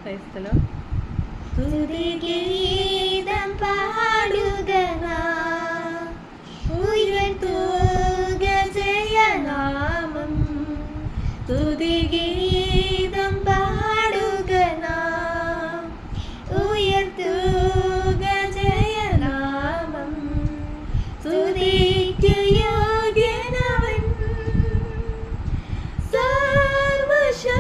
ക്രൈസ്തലോ സ്തുതിഗീതം പാടുക നാം, ഉയർത്തുക ജയനാമം. സ്തുതിഗീതം പാടുക നാം, ഉയർത്തുക ജയനാമം. സ്തുതിക്കു യോഗ്യനവൻ, സർവശക്തൻ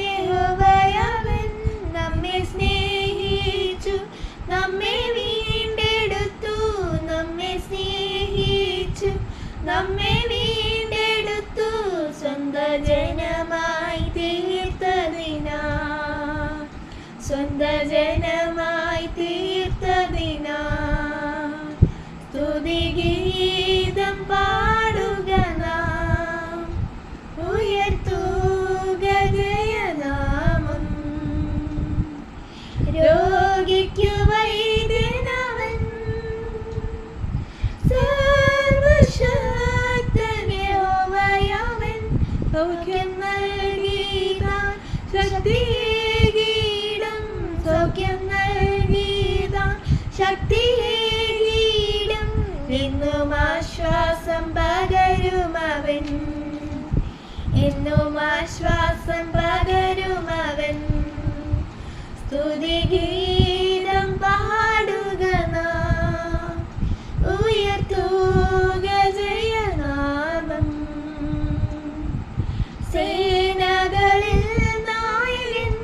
യഹോവയവൻ. നമ്മെ സ്നേഹിച്ചു, നമ്മെ വീണ്ടെടുത്തു, നമ്മെ സ്നേഹിച്ചു, നമ്മെ വീണ്ടെടുത്തു. സ്വന്ത ജനമായി തീർത്തതിനാ, സ്വന്ത ജനമായി തീർത്തതിനാ. സ്തുതിഗീതം പാടുക നാം, ഉയർത്തുക ജയനാമം. രോഗിക്കു വൈദ്യനവൻ, സർവശക്തൻ യഹോവയവൻ. സൗഖ്യം നൽകിതാൻ ശക്തിയേകീടം, സൗഖ്യം നൽകിതാൻ ശക്തിയേകീടം. എന്നും ആശ്വാസം പകരുമവൻ, എന്നും ആശ്വാസം പകരുമവൻ. സ്തുതിഗീതം പാടുക നാം, ഉയർത്തുക ജയനാമം. സേനകളിൽ നായകൻ,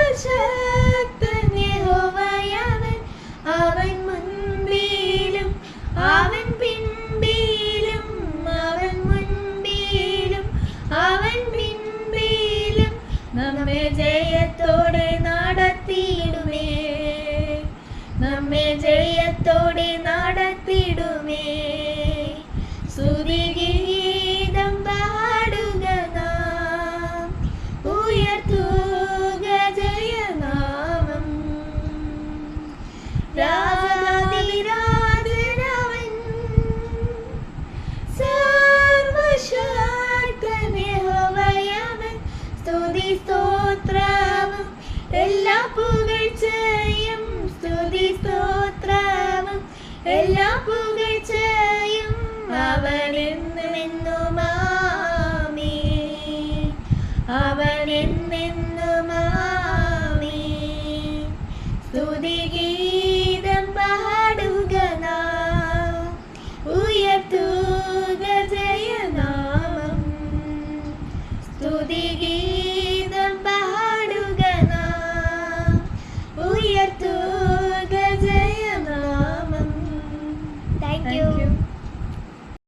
സർവശക്തൻ യഹോവയവൻ. അവൻ മുൻപിലും അവൻ പിൻപിലും, അവൻ മുൻപിലും അവൻ പിൻപിലും. നമ്മെ ജയത്തോടെ നടത്തിയിടുമേ, നമ്മെ ജയത്തോടെ നടത്തിയിടുമേ. സ്തുതിഗീതം പാടുക നാം, ഉയർത്തുക ജയനാമം. രാജാധിരാജനവൻ, സർവശക്തൻ യഹോവയവൻ. സ്തുതി സ്തോത്രവും എല്ലാ പുകഴ്ചയും, സ്തുതി സ്തോത്രവും എല്ലാ പുകഴ്ചയും. അവൻ എന്നെന്നും ആമേൻ, അവൻ എന്നെന്നും ആമേൻ. സ്തുതിഗീതം പാടുക നാം, ഉയർത്തുക ജയനാമം. സ്തുതിഗീതം പാടുക നാം, ഉയർത്തുക